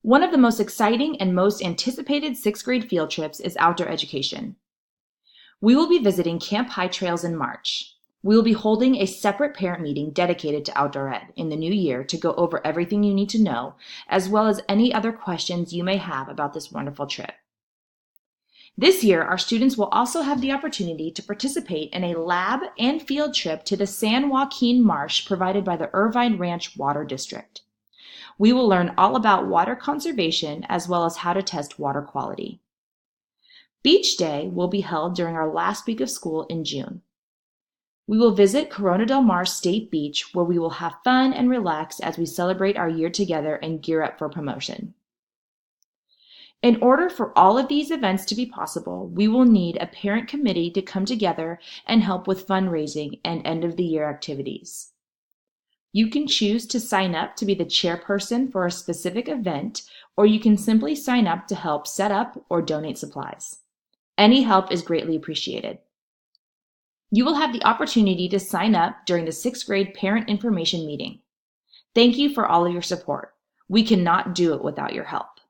One of the most exciting and most anticipated sixth grade field trips is outdoor education. We will be visiting Camp High Trails in March. We will be holding a separate parent meeting dedicated to outdoor ed in the new year to go over everything you need to know, as well as any other questions you may have about this wonderful trip. This year, our students will also have the opportunity to participate in a lab and field trip to the San Joaquin Marsh provided by the Irvine Ranch Water District. We will learn all about water conservation as well as how to test water quality. Beach Day will be held during our last week of school in June. We will visit Corona del Mar State Beach, where we will have fun and relax as we celebrate our year together and gear up for promotion. In order for all of these events to be possible, we will need a parent committee to come together and help with fundraising and end-of-the-year activities. You can choose to sign up to be the chairperson for a specific event, or you can simply sign up to help set up or donate supplies. Any help is greatly appreciated. You will have the opportunity to sign up during the sixth grade parent information meeting. Thank you for all of your support. We cannot do it without your help.